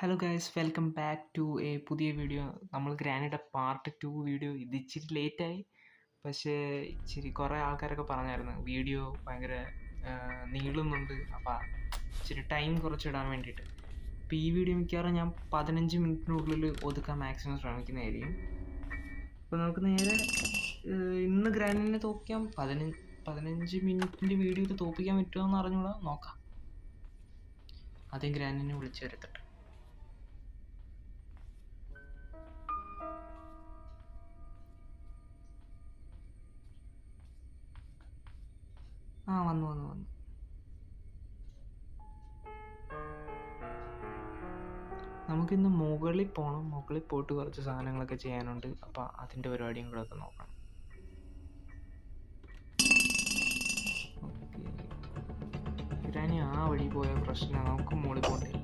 Hello guys, welcome back to a പുതിയ video. നമ്മൾ ഗ്രാനിയുടെ പാർട്ട് 2 വീഡിയോ. ഇത് ഇച്ചിരി ലേറ്റായി, പക്ഷേ ഇച്ചിരി കുറേ ആൾക്കാരൊക്കെ പറഞ്ഞായിരുന്നു വീഡിയോ ഭയങ്കര നീളുന്നുണ്ട്, അപ്പോൾ ഇച്ചിരി ടൈം കുറച്ചിടാൻ വേണ്ടിയിട്ട്. അപ്പോൾ ഈ വീഡിയോ മിക്കവാറും ഞാൻ 15 മിനിറ്റിനുള്ളിൽ ഒതുക്കാൻ മാക്സിമം ശ്രമിക്കുന്നതായിരിക്കും. അപ്പോൾ നമുക്ക് നേരെ ഇന്ന് ഗ്രാനിനെ തോപ്പിക്കാം. 15 മിനിറ്റിൻ്റെ വീഡിയോയിൽ തോപ്പിക്കാൻ പറ്റുമോ എന്ന് അറിഞ്ഞൂടാ, നോക്കാം. ആദ്യം ഗ്രാനിനെ വിളിച്ചു വരുത്തട്ടെ. വന്നു. നമുക്കിന്ന് മുകളിൽ പോകണം. മുകളിൽ പോയിട്ട് കുറച്ച് സാധനങ്ങളൊക്കെ ചെയ്യാനുണ്ട്. അപ്പം അതിൻ്റെ പരിപാടിയും കൂടെ ഒക്കെ നോക്കണം. ഓക്കെ, ഗ്രാനി ആ വഴി പോയ പ്രശ്നം, നമുക്ക് മുകളിൽ പോകണ്ടില്ല.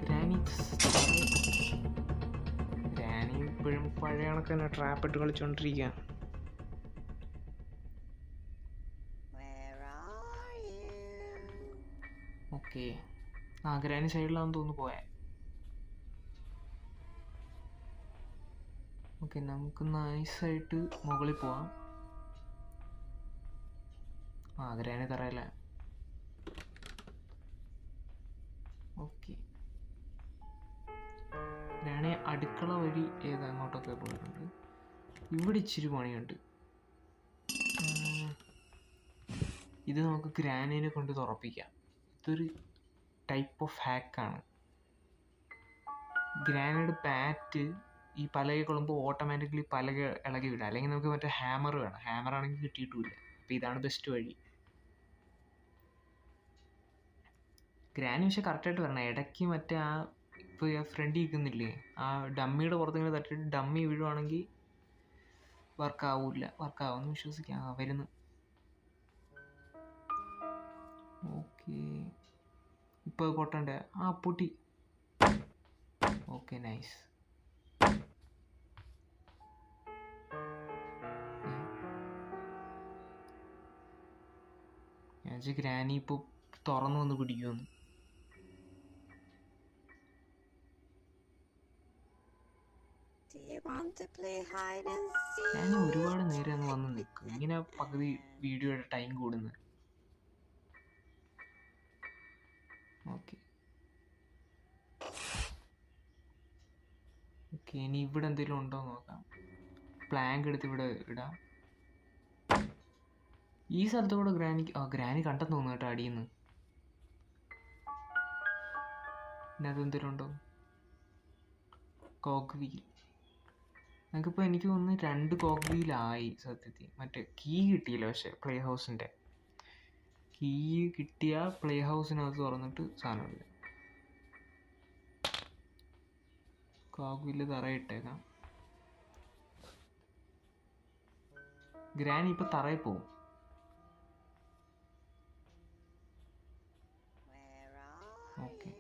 ഗ്രാനി ഇപ്പോഴും പഴയ കണക്ക് തന്നെ ട്രാപ്പ് ഇട്ട് കളിച്ചോണ്ടിരിക്കുക. ഓക്കെ, ഗ്രാനി സൈഡിലാണെന്ന് തോന്നുന്നു പോയെ. ഓക്കെ, നമുക്ക് നൈസായിട്ട് മുകളിൽ പോവാം. ഗ്രാനി തറയല്ല. ഓക്കെ, ഗ്രാനി അടുക്കള വഴി അങ്ങോട്ടൊക്കെ പോയിട്ടുണ്ട്. ഇവിടെ ഇച്ചിരി പണിയുണ്ട്. ഇത് നമുക്ക് ഗ്രാനിനെ കൊണ്ട് തുറപ്പിക്കാം. ഇതൊരു ടൈപ്പ് ഓഫ് ഹാക്കാണ്. ഗ്രാനൈഡ് ബാറ്റ് ഈ പലക കൊള്ളുമ്പോൾ ഓട്ടോമാറ്റിക്കലി പലക ഇളകി വിടാം. അല്ലെങ്കിൽ നമുക്ക് മറ്റേ ഹാമർ വേണം. ഹാമർ ആണെങ്കിൽ കിട്ടിയിട്ടില്ല. അപ്പോൾ ഇതാണ് ബെസ്റ്റ് വഴി. ഗ്രാനി പക്ഷെ കറക്റ്റായിട്ട് വരണം. ഇടയ്ക്ക് മറ്റേ ഇപ്പോൾ ഫ്രണ്ടിൽ നിൽക്കുന്നില്ലേ, ആ ഡമ്മിയുടെ പുറത്തിങ്ങനെ തട്ടിയിട്ട് ഡമ്മി വീഴുവാണെങ്കിൽ വർക്കാവുമെന്ന് വിശ്വസിക്കാം. വരുന്നു. ഓക്കെ, ഇപ്പോൾ പൊട്ടണ്ടേ? പൊട്ടി. Okay, nice. ഞാൻ ഗ്രാനി ഇപ്പോൾ തുറന്നു വന്ന് പിടിക്കുമെന്ന്. ഞാൻ ഒരുപാട് നേരം വന്ന് നിൽക്കും. ഇങ്ങനെ പകുതി വീഡിയോയുടെ ടൈം കൂടുന്നു. ഓക്കെ, ഇനി ഇവിടെ എന്തെങ്കിലും ഉണ്ടോ നോക്കാം. പ്ലാങ്ക് എടുത്ത് ഇവിടെ ഇടാം. ഈ സ്ഥലത്ത് കൂടെ ഗ്രാനി കണ്ടെന്ന് തോന്നുന്നു കേട്ടോ, അടിയുന്നു. പിന്നെ അതെന്തെങ്കിലും ഉണ്ടോ? Cog wheel. നമുക്കിപ്പോൾ എനിക്ക് തോന്നുന്നു 2 കോക്ക് വീലായി സത്യത്തിൽ. മറ്റേ കീ കിട്ടിയില്ല, പക്ഷേ പ്ലേ ഹൗസിൻ്റെ കീ കിട്ടിയ പ്ലേ ഹൗസിനകത്ത് തുറന്നിട്ട് സാധനം ഇല്ല. Coke wheel തറയിട്ടേക്കാം. ഗ്രാനി ഇപ്പം തറയിൽ പോവും. ഓക്കെ,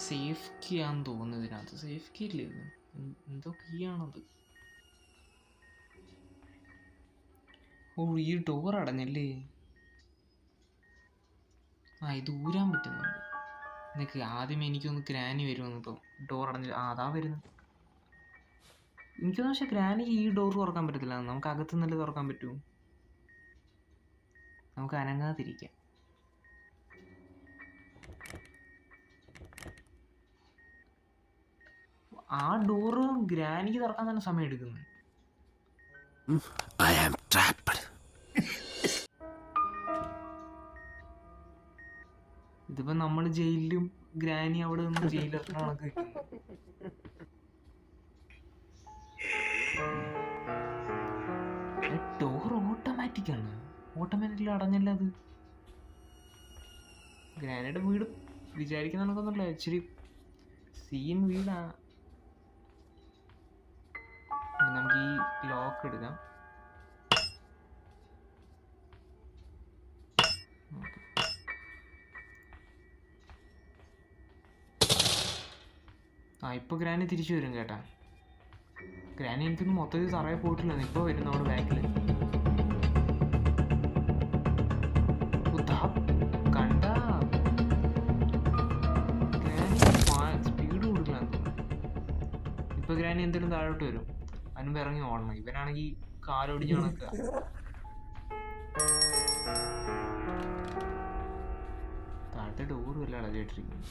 സേഫ് കീ ആണെന്ന് തോന്നുന്നു ഇതിനകത്ത്. സേഫ് കീ ഇല്ലേ ഇത്? എന്തോ കീ ആണത്. ഈ ഡോർ അടഞ്ഞല്ലേ. ഇത് ഊരാൻ പറ്റുന്നുണ്ട്. നിനക്ക് ആദ്യമേ എനിക്കൊന്ന് ഗ്രാനി വരുമെന്ന് ഇപ്പം ഡോർ അടഞ്ഞില്ല. അതാ വരുന്നത്. എനിക്കൊന്നും പക്ഷെ ഗ്രാനി ഈ ഡോർ തുറക്കാൻ പറ്റത്തില്ല. നമുക്ക് അകത്ത് നിന്നല്ലേ തുറക്കാൻ പറ്റൂ. നമുക്ക് അനങ്ങാതിരിക്കാം. ആ ഡോറ് ഗ്രാനിക്ക് തുറക്കാൻ തന്നെ സമയം എടുക്കുന്നു. ഇതിപ്പോ നമ്മൾ ജയിലിലും ഗ്രാനി അവിടെ നിന്ന് ജയിലിറക്കണൊക്കെ ഡോർ ഓട്ടോമാറ്റിക്കാണ്. ഓട്ടോമാറ്റിക്കലി അടഞ്ഞല്ല അത്. ഗ്രാനിയുടെ വീട് വിചാരിക്കുന്ന കണക്കൊന്നുമല്ല, ഇച്ചിരി സീൻ വീടാ. നമുക്ക് ഈ ലോക്ക് എടുക്കാം. ഇപ്പൊ ഗ്രാനി തിരിച്ചു വരും കേട്ടാ. ഗ്രാനി എനിക്കൊന്നും മൊത്തത്തിൽ തറയെ പോയിട്ടില്ല. ഇപ്പോൾ വരും നമ്മുടെ ബാക്കിൽ. ഇപ്പൊ ഗ്രാനി എന്തെങ്കിലും താഴോട്ട് വരും, അതിനുമ്പ് ഇറങ്ങി ഓടണം. ഇവനാണെങ്കിൽ കാലൊടിഞ്ഞ് നടക്കുക. താഴത്തെ ഡോറും എല്ലാം അടച്ചിട്ടിരിക്കുന്നു.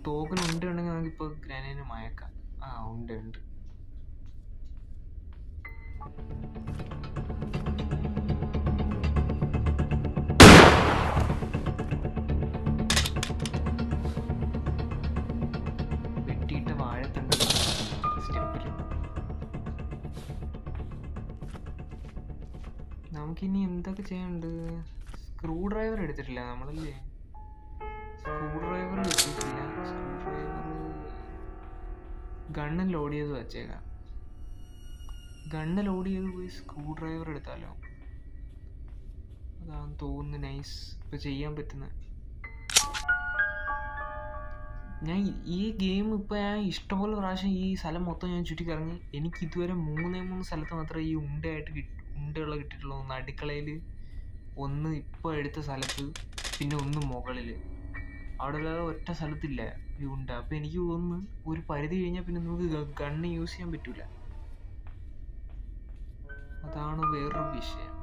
തോക്കിന് ഉണ്ടെങ്കിൽ നമുക്കിപ്പോൾ ഗ്രാനീനെ മയക്കാം. ആ ഉണ്ട്. വെട്ടിയിട്ട വാഴത്തണ്ട് സ്റ്റെപ്പിൽ. നമുക്കിനി എന്തൊക്കെ ചെയ്യാനുണ്ട്? സ്ക്രൂ ഡ്രൈവർ എടുത്തിട്ടില്ല നമ്മളല്ലേ? സ്ക്രൂ ഡ്രൈവർ എടുത്തിട്ടില്ല. സ്ക്രൂ ഡ്രൈവർ ഗണ്ണ് ലോഡ് ചെയ്ത് വച്ചേക്കാം. ഗണ്ണ് ലോഡ് ചെയ്ത് പോയി സ്ക്രൂ ഡ്രൈവർ എടുത്താലോ? അതാന്ന് തോന്നുന്നു നൈസ്. ഇപ്പൊ ചെയ്യാൻ പറ്റുന്ന. ഞാൻ ഈ ഗെയിം ഇപ്പൊ ഞാൻ ഇഷ്ടംപോലെ പ്രാവശ്യം ഈ സ്ഥലം മൊത്തം ഞാൻ ചുറ്റിക്കറങ്ങി. എനിക്ക് ഇതുവരെ 3 സ്ഥലത്ത് മാത്രമേ ഈ ഉണ്ടയുള്ള കിട്ടിയിട്ടുള്ളൂ. ഒന്ന് അടുക്കളയിൽ, ഒന്ന് ഇപ്പോൾ എടുത്ത സ്ഥലത്ത്, പിന്നെ ഒന്ന് മുകളിൽ. അവിടെ അല്ലാതെ ഒറ്റ സ്ഥലത്തില്ല ഈ ഉണ്ട. അപ്പം എനിക്ക് തോന്നുന്നു ഒരു പരിധി കഴിഞ്ഞാൽ പിന്നെ നമുക്ക് ഗണ്ണ് യൂസ് ചെയ്യാൻ പറ്റൂല. അതാണ് വേറൊരു വിഷയം.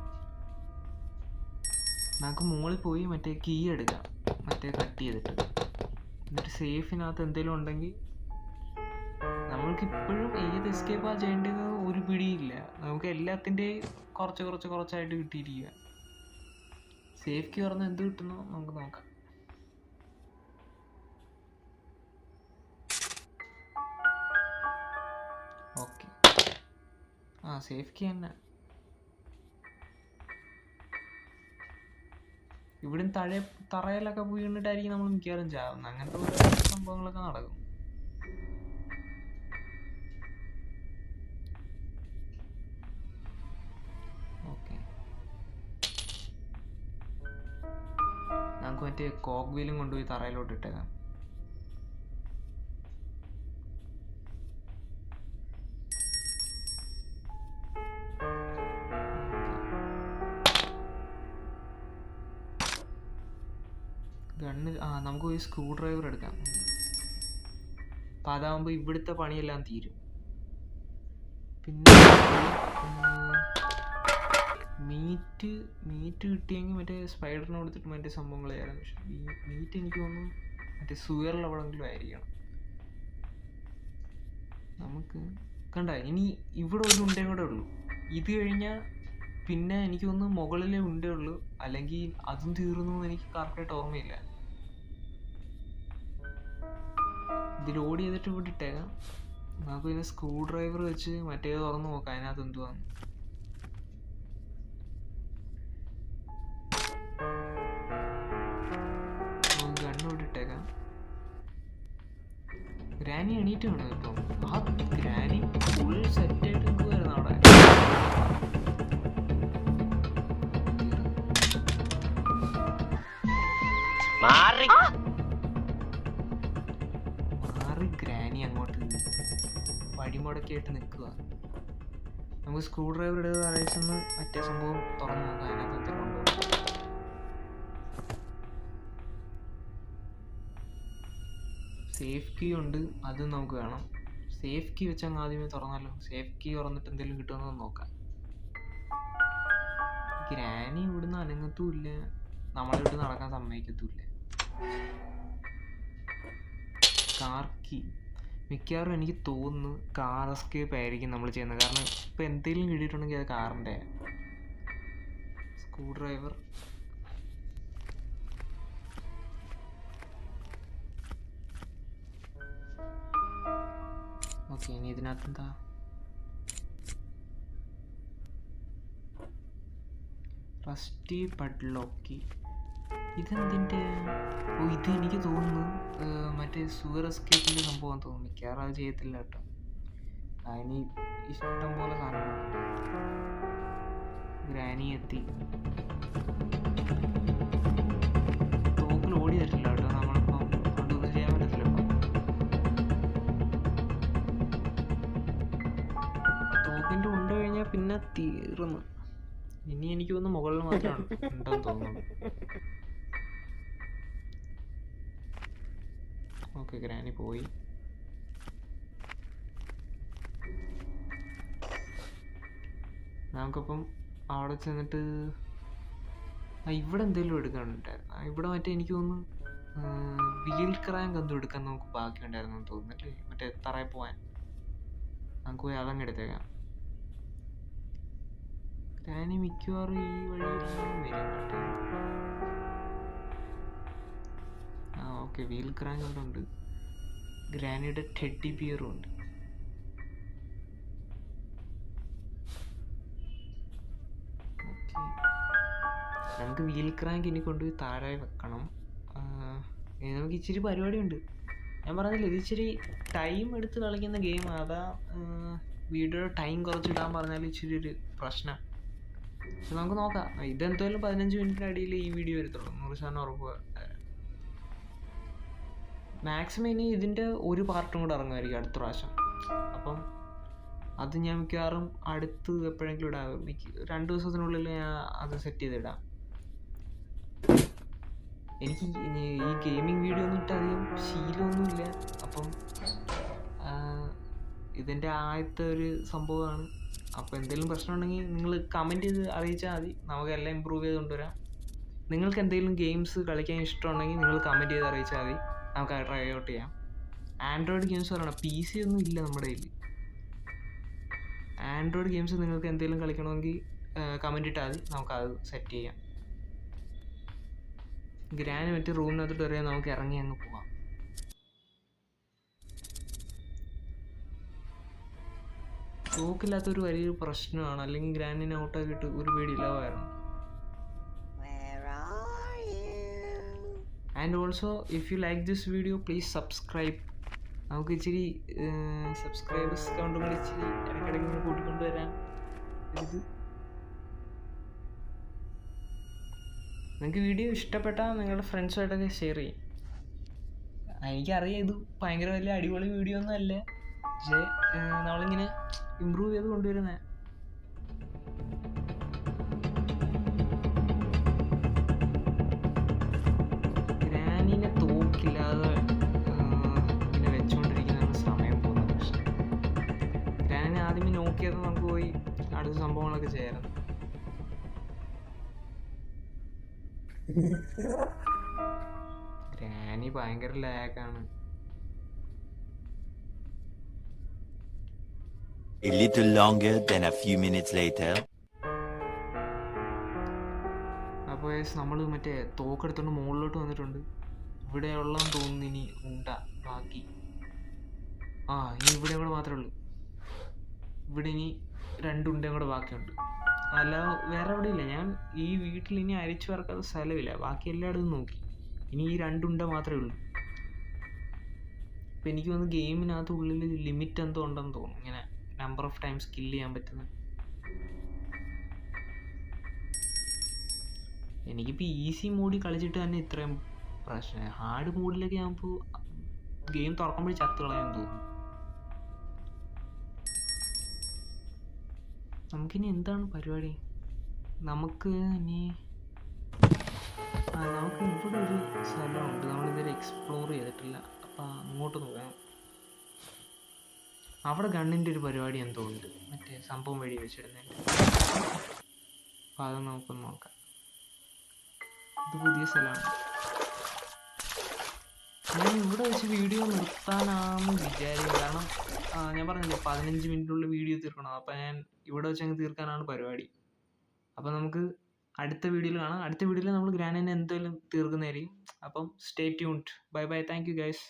നമുക്ക് മുകളിൽ പോയി മറ്റേ കീ എടുക്കാം, മറ്റേ കട്ട് ചെയ്തിട്ട്. എന്നിട്ട് സേഫിനകത്ത് എന്തെങ്കിലും ഉണ്ടെങ്കിൽ നമ്മൾക്കിപ്പോഴും ഏത് എസ്കേപ്പാണ് ചെയ്യേണ്ടത് ഒരു പിടിയില്ല. നമുക്ക് എല്ലാത്തിൻ്റെയും കുറച്ചായിട്ട് കിട്ടിയിരിക്കുക. സേഫ് കീ പറഞ്ഞാൽ എന്ത് കിട്ടുന്നോ നമുക്ക് നോക്കാം. ഓക്കെ, ആ സേഫ് കീ തന്നെ. ഇവിടെ തറയിലൊക്കെ പോയി കണ്ടിട്ടായിരിക്കും നമ്മൾ മിക്കവാറും ചാവുന്നത്. അങ്ങനത്തെ ഓരോ സംഭവങ്ങളൊക്കെ നടക്കും. ഓക്കെ, നമുക്ക് മറ്റേ കോക്ക് വീലും കൊണ്ടുപോയി തറയിലോട്ട് ഇട്ടേക്കാം. ഗണ്ണ് നമുക്ക് പോയി സ്ക്രൂ ഡ്രൈവർ എടുക്കാം. അപ്പം അതാകുമ്പോൾ ഇവിടുത്തെ പണിയെല്ലാം തീരും. പിന്നെ മീറ്റ് കിട്ടിയെങ്കിൽ മറ്റേ സ്പൈഡറിനെ കൊടുത്തിട്ട് മറ്റേ സംഭവങ്ങൾ ചെയ്യാം. പക്ഷെ മീറ്റ് എനിക്ക് തോന്നുന്നു മറ്റേ സുയറിൽ എവിടെയെങ്കിലും ആയിരിക്കണം. നമുക്ക് കണ്ട ഇനി ഇവിടെ ഒരു ഉണ്ടേ കൂടെ ഉള്ളൂ. ഇത് കഴിഞ്ഞാൽ പിന്നെ എനിക്ക് തോന്നുന്നു മുകളിലേ ഉണ്ടേ ഉള്ളൂ, അല്ലെങ്കിൽ അതും തീർന്നു എന്ന് എനിക്ക് കറക്റ്റായിട്ട് ഓർമ്മയില്ല. ഇത് ലോഡ് ചെയ്തിട്ട് ഇവിടെ ഇട്ടേക്കാം. നമുക്ക് പിന്നെ സ്ക്രൂ ഡ്രൈവർ വെച്ച് മറ്റേ തുറന്ന് നോക്കാം അതിനകത്ത് എന്തുവാന്ന്. ഗണ്ണോട് ഇട്ടേക്കാം. ഗ്രാനി എണീറ്റ് വേണം കേട്ടോ. ആ ഗ്രാനി ഫുൾ സെറ്റായിട്ട് നിൽക്കുമായിരുന്നു അവിടെ. മാറി ഗ്രാനി അങ്ങോട്ട് വഴിമുടക്കിയായിട്ട് നിൽക്കുക. നമുക്ക് സ്ക്രൂ ഡ്രൈവർ എടുത്ത് അറിയിച്ചെന്ന് മറ്റേ സംഭവം തുറന്നു നോക്കാം അതിനകത്ത് എന്തെങ്കിലും ഉണ്ടോ. സേഫ് കീ ഉണ്ട്, അതും നമുക്ക് വേണം. സേഫ് കീ വെച്ചങ്ങ് ആദ്യമേ തുറന്നാലോ. സേഫ് കീ തുറന്നിട്ട് എന്തെങ്കിലും കിട്ടുമെന്ന് നോക്കാം. ഗ്രാനി ഇവിടുന്ന് അനങ്ങത്തുമില്ല, നമ്മളിവിടെ നടക്കാൻ സമ്മതിക്കത്തുമില്ല. കാർ കീ മിക്കവാറും എനിക്ക് തോന്നുന്നു കാർ എസ്കേപ്പ് ആയിരിക്കും നമ്മൾ ചെയ്യുന്നത്. കാരണം ഇപ്പം എന്തെങ്കിലും കിട്ടിയിട്ടുണ്ടെങ്കിൽ അത് കാറിൻ്റെ. Screw driver okay. ഇനി ഇതിനകത്ത് എന്താ? റസ്റ്റി പഡ്ലോക്കി. ഇതെന്തിൻ്റെ? ഓ, ഇത് എനിക്ക് തോന്നുന്നു മറ്റേ സുവർ എസ്കേപ്പിൻ്റെ സംഭവം തോന്നുന്നു. മിക്കവാറും അത് ചെയ്യത്തില്ല കേട്ടോ. അതിന് ഇഷ്ടം പോലെ സാധനമാണ്. ഗ്രാനി എത്തി. തോക്കിൽ ഓടി തരില്ല കേട്ടോ. നമ്മളിപ്പം അതൊന്നും ചെയ്യാൻ പറ്റത്തില്ല. തോക്കിൻ്റെ ഉണ്ട് കഴിഞ്ഞാൽ പിന്നെ തീർന്നു. ഇനി എനിക്ക് തോന്നുന്നു മുകളിൽ മാത്രമാണ് ഉണ്ടെന്ന് തോന്നുന്നു. ഓക്കെ, ഗ്രാനി പോയി. നമുക്കപ്പം അവിടെ ചെന്നിട്ട് ഇവിടെ എന്തെങ്കിലും എടുക്കാനുണ്ടായിരുന്നു. ഇവിടെ മറ്റേ എനിക്ക് തോന്നുന്നു വീൽ ക്രാങ്ക് എന്തോ എടുക്കാൻ നമുക്ക് ബാക്കിയുണ്ടായിരുന്നു തോന്നുന്നു അല്ലേ, മറ്റേ തറയിൽ പോവാൻ. നമുക്ക് പോയി അതങ്ങ് എടുത്തേക്കാം. ഗ്രാനി മിക്കവാറും ഈ വഴിയെല്ലാം വരും കേട്ടോ. ഓക്കെ, വീൽ ക്രാങ്ക് ഇവിടെ ഉണ്ട്. ഗ്രാനിയുടെ ടെഡി ബിയറും ഉണ്ട്. നമുക്ക് വീൽ ക്രാങ്ക് ഇനി കൊണ്ടുപോയി താഴെ വെക്കണം. നമുക്ക് ഇച്ചിരി പരിപാടിയുണ്ട്. ഞാൻ പറഞ്ഞില്ല, ഇത് ഇച്ചിരി ടൈം എടുത്ത് കളിക്കുന്ന ഗെയിം. അതാ വീഡിയോയുടെ ടൈം കുറച്ചിടാൻ പറഞ്ഞാൽ ഇച്ചിരി ഒരു പ്രശ്നം. പക്ഷെ നമുക്ക് നോക്കാം. ഇതെന്തായാലും 15 മിനിറ്റിനടിയിൽ ഈ വീഡിയോ വരത്തുള്ളൂ, 100% ഉറപ്പ്. മാക്സിമം ഇനി ഇതിൻ്റെ ഒരു പാർട്ടും കൂടെ ഇറങ്ങുമായിരിക്കും അടുത്ത പ്രാവശ്യം. അപ്പം അത് ഞാൻ മിക്കവാറും അടുത്ത് എപ്പോഴെങ്കിലും ഇടാം. 2 ദിവസത്തിനുള്ളിൽ ഞാൻ അത് സെറ്റ് ചെയ്തിടാം. എനിക്ക് ഈ ഗെയിമിംഗ് വീഡിയോ ഒന്നും ഇട്ട് അധികം ശീലമൊന്നുമില്ല. അപ്പം ഇതിൻ്റെ ആദ്യത്തെ ഒരു സംഭവമാണ്. അപ്പോൾ എന്തെങ്കിലും പ്രശ്നം ഉണ്ടെങ്കിൽ നിങ്ങൾ കമൻറ്റ് ചെയ്ത് അറിയിച്ചാൽ മതി. നമുക്കെല്ലാം ഇമ്പ്രൂവ് ചെയ്ത് കൊണ്ടുവരാം. നിങ്ങൾക്ക് എന്തെങ്കിലും ഗെയിംസ് കളിക്കാൻ ഇഷ്ടമുണ്ടെങ്കിൽ നിങ്ങൾ കമൻറ്റ് ചെയ്ത് അറിയിച്ചാൽ മതി. നമുക്ക് അത് ട്രൈ ഔട്ട് ചെയ്യാം. ആൻഡ്രോയിഡ് ഗെയിംസ് പറയണം, PC ഒന്നും ഇല്ല നമ്മുടെ കയ്യിൽ. ആൻഡ്രോയിഡ് ഗെയിംസ് നിങ്ങൾക്ക് എന്തെങ്കിലും കളിക്കണമെങ്കിൽ കമൻറ്റ് ഇട്ടാൽ മതി, നമുക്കത് സെറ്റ് ചെയ്യാം. ഗ്രാനി മറ്റേ റൂമിനകത്തോട്ട് വരിക, നമുക്ക് ഇറങ്ങി അങ്ങ് പോവാം. തോക്കില്ലാത്തൊരു വലിയൊരു പ്രശ്നമാണ്. അല്ലെങ്കിൽ ഗ്രാനിനെ ഔട്ടാക്കിയിട്ട് ഒരു പേടി ഇല്ലാവായിരുന്നു. And also if you like this video please subscribe. നമുക്ക് ഇച്ചിരി സബ്സ്ക്രൈബേഴ്സ് കൗണ്ടും കൂടി ഇച്ചിരി ഇടയ്ക്കിടയ്ക്ക് കൂട്ടിക്കൊണ്ടുവരാൻ. ഇത് നിങ്ങൾക്ക് വീഡിയോ ഇഷ്ടപ്പെട്ടാൽ നിങ്ങളുടെ ഫ്രണ്ട്സുമായിട്ടൊക്കെ ഷെയർ ചെയ്യും. എനിക്കറിയാം ഇത് ഭയങ്കര വലിയ അടിപൊളി വീഡിയോ ഒന്നും അല്ല, പക്ഷേ നമ്മളിങ്ങനെ ഇമ്പ്രൂവ് ചെയ്ത് കൊണ്ടുവരുന്നത്. ഗ്രാനിനെ തോക്കില്ലാതെ ഇങ്ങനെ വെച്ചുകൊണ്ടിരിക്കുന്നതാണ് സമയം പോകുന്ന പ്രശ്നം. ഗ്രാനിനെ ആദ്യമേ നോക്കിയത് നമുക്ക് പോയി അടുത്ത സംഭവങ്ങളൊക്കെ ചെയ്യാറുണ്ട്. ഗ്രാനി ഭയങ്കര ലാഗാണ്. A little longer than a few minutes later. അപ്പോൾ നമ്മൾ മറ്റേ തോക്കെടുത്തോണ്ട് മുകളിലോട്ട് വന്നിട്ടുണ്ട്. ഇവിടെ ഉള്ളതെന്ന് തോന്നുന്നു ഇനി ഉണ്ട ബാക്കി. ഇനി ഇവിടെ കൂടെ മാത്രമേ ഉള്ളൂ. ഇവിടെ ഇനി 2 ഉണ്ടയും കൂടെ ബാക്കിയുണ്ട്. അല്ല വേറെ എവിടെ ഇല്ല. ഞാൻ ഈ വീട്ടിൽ ഇനി അരിച്ചു വറക്കാത്ത സ്ഥലമില്ല. ബാക്കി എല്ലായിടത്തും നോക്കി. ഇനി ഈ 2 ഉണ്ട മാത്രമേ ഉള്ളൂ. ഇപ്പം എനിക്ക് തോന്നുന്നു ഗെയിമിനകത്ത് ഉള്ളിൽ ലിമിറ്റ് എന്തോ ഉണ്ടെന്ന് തോന്നുന്നു, ഇങ്ങനെ നമ്പർ ഓഫ് ടൈംസ് കില്ല് ചെയ്യാൻ പറ്റുന്നത്. എനിക്കിപ്പോൾ ഈസി മോഡിൽ കളിച്ചിട്ട് തന്നെ ഇത്രയും പ്രശ്നം. ഹാർഡ് മോഡിലൊക്കെ ആകുമ്പോൾ ഗെയിം തുറക്കുമ്പോഴേ ചത്ത് കളയാൻ തോന്നുന്നു. നമുക്കിനി എന്താണ് പരിപാടി? നമുക്ക് ഇവിടെ ഒരു സ്ഥലമുണ്ട്, നമ്മളിതുവരെ എക്സ്പ്ലോർ ചെയ്തിട്ടില്ല. അപ്പം അങ്ങോട്ട് നോക്കാം. അവിടെ ഗണ്ണിൻ്റെ ഒരു പരിപാടി എന്തോ ഉണ്ട്, മറ്റേ സംഭവം വഴി വെച്ചിടുന്നതിൻ്റെ. അപ്പം അത് നമുക്കൊന്ന് നോക്കാം. ഇത് പുതിയ സ്ഥലമാണ്. ഞാൻ ഇവിടെ വെച്ച് വീഡിയോ നിർത്താനാണെന്ന് വിചാരിക്കും. കാരണം ഞാൻ പറഞ്ഞില്ലേ 15 മിനിറ്റിനുള്ളിൽ വീഡിയോ തീർക്കണം. അപ്പം ഞാൻ ഇവിടെ വെച്ച് അങ്ങ് തീർക്കാനാണ് പരിപാടി. അപ്പം നമുക്ക് അടുത്ത വീഡിയോയിൽ കാണാം. അടുത്ത വീഡിയോയിൽ നമ്മൾ ഗ്രാനിനെ എന്തായാലും തീർക്കുന്നതായിരിക്കും. അപ്പം stay tuned. Bye bye. Thank you guys.